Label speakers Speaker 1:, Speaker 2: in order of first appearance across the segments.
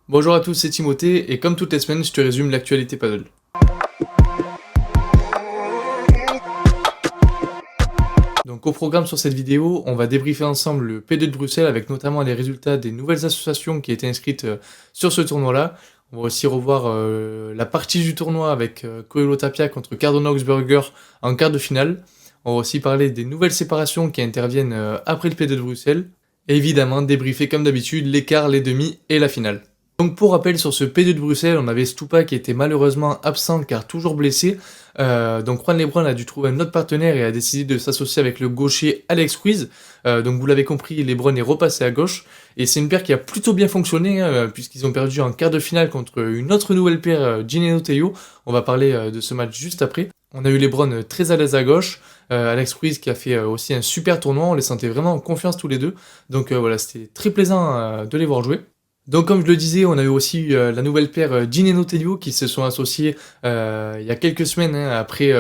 Speaker 1: Bonjour à tous, c'est Timothée et comme toutes les semaines, je te résume l'actualité paddle. Donc au programme sur cette vidéo, on va débriefer ensemble le P2 de Bruxelles avec notamment les résultats des nouvelles associations qui étaient inscrites sur ce tournoi-là. On va aussi revoir la partie du tournoi avec Coelho Tapia contre Cardona Augsburger en quart de finale. On va aussi parler des nouvelles séparations qui interviennent après le P2 de Bruxelles. Et évidemment, débriefer comme d'habitude les quarts, les demi et la finale. Donc pour rappel, sur ce P2 de Bruxelles, on avait Stupa qui était malheureusement absent car toujours blessé. Donc Juan Lebron a dû trouver un autre partenaire et a décidé de s'associer avec le gaucher Alex Ruiz. Donc vous l'avez compris, Lebron est repassé à gauche. Et c'est une paire qui a plutôt bien fonctionné puisqu'ils ont perdu en quart de finale contre une autre nouvelle paire, Gineno Teio. On va parler de ce match juste après. On a eu Lebron très à l'aise à gauche. Alex Ruiz qui a fait aussi un super tournoi. On les sentait vraiment en confiance tous les deux. Donc voilà, c'était très plaisant de les voir jouer. Donc comme je le disais, on a eu aussi la nouvelle paire Gineno Teio qui se sont associés il y a quelques semaines après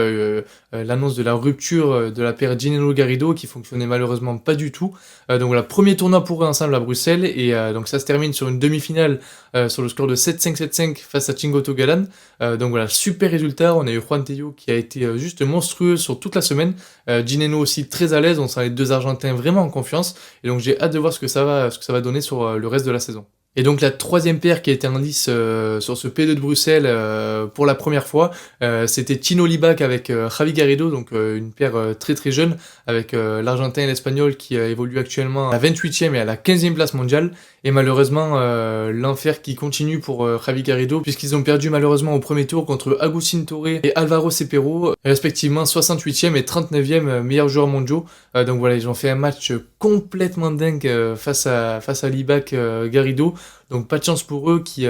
Speaker 1: l'annonce de la rupture de la paire Gineno Garrido qui fonctionnait malheureusement pas du tout. Donc voilà, premier tournoi pour eux ensemble à Bruxelles et donc ça se termine sur une demi-finale sur le score de 7-5, 7-5 face à Chingoto Galan. Donc voilà, super résultat. On a eu Juan Teio qui a été juste monstrueux sur toute la semaine. Gineno aussi très à l'aise, on sent les deux Argentins vraiment en confiance et donc j'ai hâte de voir ce que ça va donner sur le reste de la saison. Et donc la troisième paire qui a été en lice sur ce P2 de Bruxelles pour la première fois, c'était Tino Libac avec Javi Garrido, donc une paire très très jeune, avec l'Argentin et l'Espagnol qui évolue actuellement à la 28e et à la 15e place mondiale. Et malheureusement, l'enfer qui continue pour Javi Garrido, puisqu'ils ont perdu malheureusement au premier tour contre Agustin Torre et Alvaro Cepero, respectivement 68e et 39e meilleurs joueurs mondiaux. Donc voilà, ils ont fait un match complètement dingue face à Libac Garrido. Donc pas de chance pour eux qui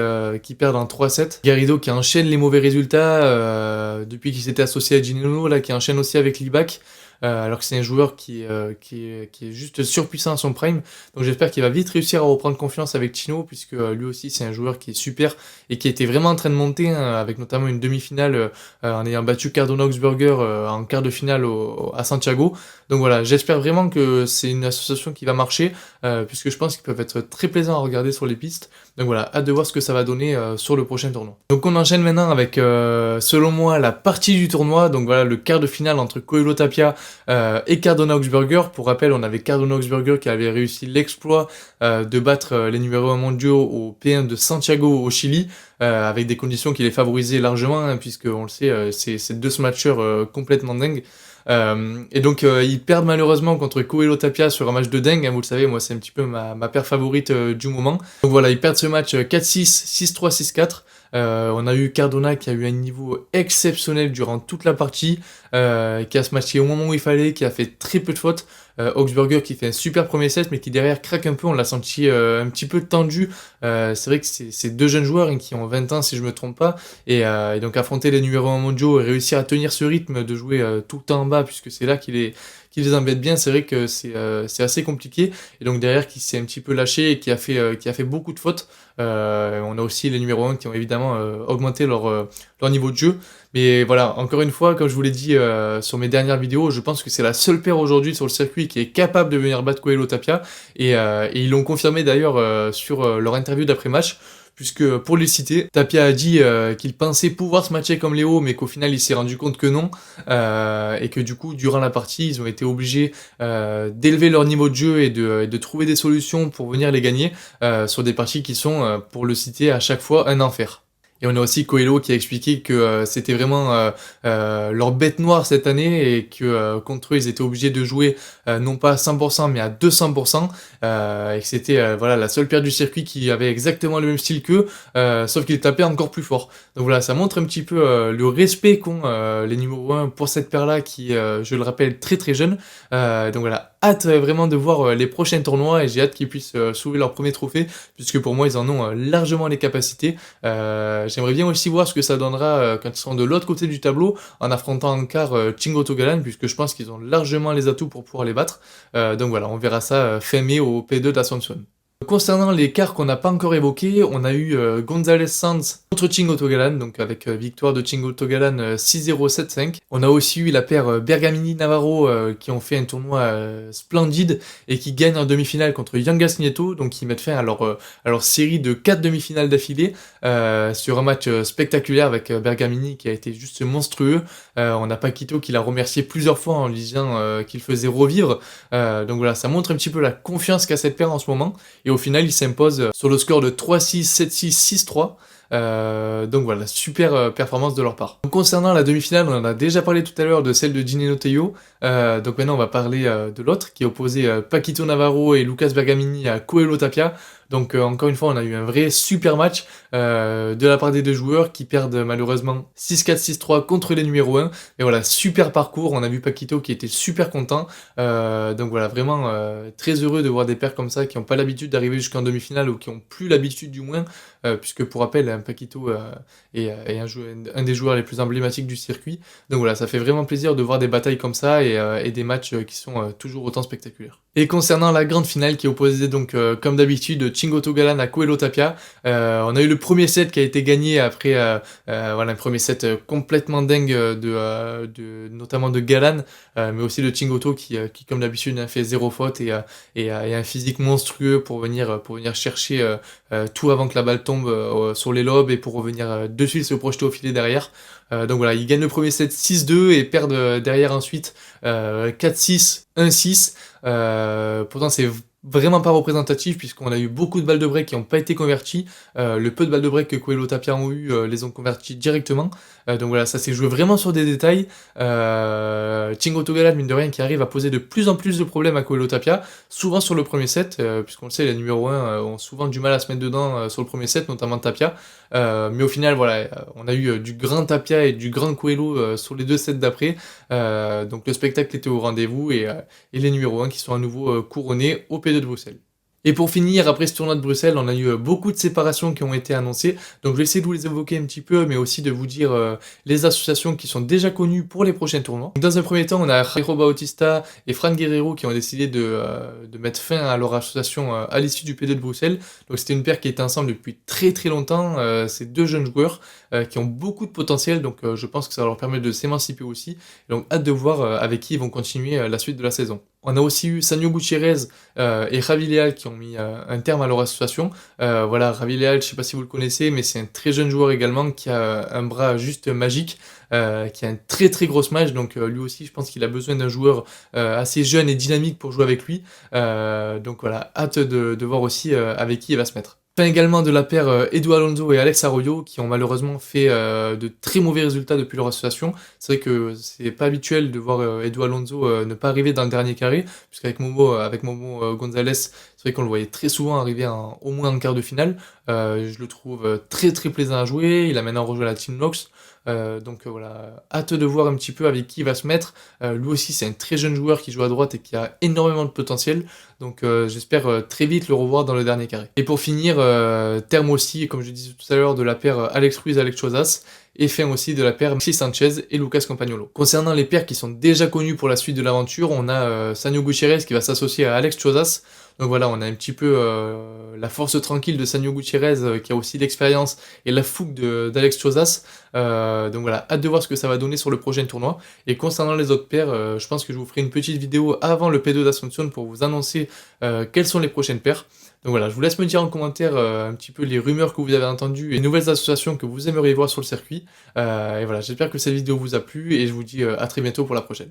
Speaker 1: perdent en 3-7. Garrido qui enchaîne les mauvais résultats depuis qu'il s'était associé à Gineno, là qui enchaîne aussi avec Libac. Alors que c'est un joueur qui est juste surpuissant à son prime. Donc j'espère qu'il va vite réussir à reprendre confiance avec Tino, puisque lui aussi c'est un joueur qui est super et qui était vraiment en train de monter, avec notamment une demi-finale en ayant battu Cardona Augsburger en quart de finale à Santiago. Donc voilà, j'espère vraiment que c'est une association qui va marcher, puisque je pense qu'ils peuvent être très plaisants à regarder sur les pistes. Donc voilà, hâte de voir ce que ça va donner sur le prochain tournoi. Donc on enchaîne maintenant avec, selon moi, la partie du tournoi. Donc voilà, le quart de finale entre Coelho Tapia et Cardona Augsburger. Pour rappel, on avait Cardona Augsburger qui avait réussi l'exploit de battre les numéros 1 mondiaux au P1 de Santiago au Chili, avec des conditions qui les favorisaient largement, puisque on le sait, c'est deux smatchers complètement dingues. Et donc ils perdent malheureusement contre Coelho Tapia sur un match de dingue, vous le savez, moi c'est un petit peu ma paire favorite du moment. Donc voilà, ils perdent ce match 4-6, 6-3, 6-4. On a eu Cardona qui a eu un niveau exceptionnel durant toute la partie, qui a se matché au moment où il fallait, qui a fait très peu de fautes. Augsburger qui fait un super premier set mais qui derrière craque un peu, on l'a senti un petit peu tendu. C'est vrai que c'est deux jeunes joueurs qui ont 20 ans si je me trompe pas, et donc affronter les numéros 1 mondiaux et réussir à tenir ce rythme de jouer tout le temps en bas, puisque c'est là qui les embête bien, c'est vrai que c'est assez compliqué, et donc derrière qui s'est un petit peu lâché et qui a fait beaucoup de fautes. On a aussi les numéros 1 qui ont évidemment augmenté leur niveau de jeu. Mais voilà, encore une fois, comme je vous l'ai dit sur mes dernières vidéos, je pense que c'est la seule paire aujourd'hui sur le circuit qui est capable de venir battre Coelho Tapia. Et ils l'ont confirmé d'ailleurs sur leur interview d'après-match. Puisque pour les citer, Tapia a dit qu'il pensait pouvoir se matcher comme Léo, mais qu'au final il s'est rendu compte que non, et que du coup durant la partie ils ont été obligés d'élever leur niveau de jeu et de trouver des solutions pour venir les gagner sur des parties qui sont, pour le citer à chaque fois, un enfer. Et on a aussi Coelho qui a expliqué que c'était vraiment leur bête noire cette année, et que contre eux ils étaient obligés de jouer non pas à 100% mais à 200%, et que c'était voilà, la seule paire du circuit qui avait exactement le même style qu'eux, sauf qu'ils tapaient encore plus fort. Donc voilà, ça montre un petit peu le respect qu'ont les numéros 1 pour cette paire là qui, je le rappelle, très très jeune. Donc voilà, hâte vraiment de voir les prochains tournois, et j'ai hâte qu'ils puissent soulever leur premier trophée, puisque pour moi ils en ont largement les capacités. J'aimerais bien aussi voir ce que ça donnera quand ils seront de l'autre côté du tableau, en affrontant en quart Chingoto Galan, puisque je pense qu'ils ont largement les atouts pour pouvoir les battre. Donc voilà, on verra ça fin mai au P2 d'Ascension. Concernant les quarts qu'on n'a pas encore évoqués, on a eu González Sanz contre Chingo Togalan, donc avec victoire de Chingo Togalan 6-0, 7-5. On a aussi eu la paire Bergamini-Navarro qui ont fait un tournoi splendide et qui gagnent en demi-finale contre Yangas Nieto, donc qui mettent fin à leur série de 4 demi-finales d'affilée sur un match spectaculaire avec Bergamini qui a été juste monstrueux. On a Paquito qui l'a remercié plusieurs fois en lui disant qu'il faisait revivre. Donc voilà, ça montre un petit peu la confiance qu'a cette paire en ce moment. Et au final, il s'impose sur le score de 3-6, 7-6, 6-3. Donc voilà, super performance de leur part. Donc, concernant la demi-finale, on en a déjà parlé tout à l'heure de celle de Dineno Teio. Donc maintenant, on va parler de l'autre qui opposait Paquito Navarro et Lucas Bergamini à Coelho Tapia. Donc encore une fois, on a eu un vrai super match de la part des deux joueurs qui perdent malheureusement 6-4, 6-3 contre les numéros 1. Et voilà, super parcours. On a vu Paquito qui était super content. Donc voilà, vraiment très heureux de voir des paires comme ça qui n'ont pas l'habitude d'arriver jusqu'en demi-finale ou qui n'ont plus l'habitude du moins. Puisque pour rappel, Paquito est un des joueurs les plus emblématiques du circuit. Donc voilà, ça fait vraiment plaisir de voir des batailles comme ça et des matchs qui sont toujours autant spectaculaires. Et concernant la grande finale qui opposait donc comme d'habitude Chingo Togalan à Coelho Tapia, on a eu le premier set qui a été gagné après voilà, un premier set complètement dingue notamment de Galan, mais aussi de Chingoto qui comme d'habitude a fait 0 faute et a un physique monstrueux pour venir chercher tout avant que la balle tombe sur les lobes et pour revenir de suite se projeter au filet derrière. Donc voilà, ils gagnent le premier set 6-2 et perdent derrière ensuite 4-6, 1-6. Pourtant c'est vraiment pas représentatif puisqu'on a eu beaucoup de balles de break qui n'ont pas été converties. Le peu de balles de break que Coelho Tapia ont eu les ont converties directement. Donc voilà, ça s'est joué vraiment sur des détails. Chingo Togalan, mine de rien, qui arrive à poser de plus en plus de problèmes à Coelho Tapia, souvent sur le premier set, puisqu'on le sait, les numéros 1 ont souvent du mal à se mettre dedans sur le premier set, notamment Tapia. Mais au final, voilà, on a eu du grand Tapia et du grand Coelho sur les deux sets d'après. Donc le spectacle était au rendez-vous et les numéros 1 qui sont à nouveau couronnés au P2 de Bruxelles. Et pour finir, après ce tournoi de Bruxelles, on a eu beaucoup de séparations qui ont été annoncées. Donc je vais essayer de vous les évoquer un petit peu, mais aussi de vous dire les associations qui sont déjà connues pour les prochains tournois. Donc, dans un premier temps, on a Jairo Bautista et Fran Guerrero qui ont décidé de mettre fin à leur association à l'issue du P2 de Bruxelles. Donc c'était une paire qui était ensemble depuis très très longtemps. C'est deux jeunes joueurs qui ont beaucoup de potentiel, donc je pense que ça va leur permettre de s'émanciper aussi. Donc hâte de voir avec qui ils vont continuer la suite de la saison. On a aussi eu Sanio Gutiérrez et Javi Leal qui ont mis un terme à leur association. Voilà, Javi Leal, je sais pas si vous le connaissez, mais c'est un très jeune joueur également qui a un bras juste magique, qui a un très très gros smash, donc lui aussi je pense qu'il a besoin d'un joueur assez jeune et dynamique pour jouer avec lui. Donc voilà, hâte de voir aussi avec qui il va se mettre. Fin également de la paire Edu Alonso et Alex Arroyo qui ont malheureusement fait de très mauvais résultats depuis leur association. C'est vrai que c'est pas habituel de voir Edu Alonso ne pas arriver dans le dernier carré, puisqu'avec Momo Gonzalez, c'est vrai qu'on le voyait très souvent arriver au moins en quart de finale. Je le trouve très très plaisant à jouer, il a maintenant rejoint la Team Nox. Donc voilà, hâte de voir un petit peu avec qui il va se mettre. Lui aussi c'est un très jeune joueur qui joue à droite et qui a énormément de potentiel, donc j'espère très vite le revoir dans le dernier carré. Et pour finir, terme aussi, comme je disais tout à l'heure, de la paire Alex Ruiz, Alex Chozas, et fin aussi de la paire Maxi Sanchez et Lucas Campagnolo. Concernant les paires qui sont déjà connues pour la suite de l'aventure, on a Sanio Gutiérrez qui va s'associer à Alex Chozas. Donc voilà, on a un petit peu la force tranquille de Sanio Gutiérrez qui a aussi l'expérience et la fougue d'Alex Chozas. Donc voilà, hâte de voir ce que ça va donner sur le prochain tournoi. Et concernant les autres paires, je pense que je vous ferai une petite vidéo avant le P2 d'Ascension pour vous annoncer quelles sont les prochaines paires. Donc voilà, je vous laisse me dire en commentaire un petit peu les rumeurs que vous avez entendues et les nouvelles associations que vous aimeriez voir sur le circuit. Et voilà, j'espère que cette vidéo vous a plu et je vous dis à très bientôt pour la prochaine.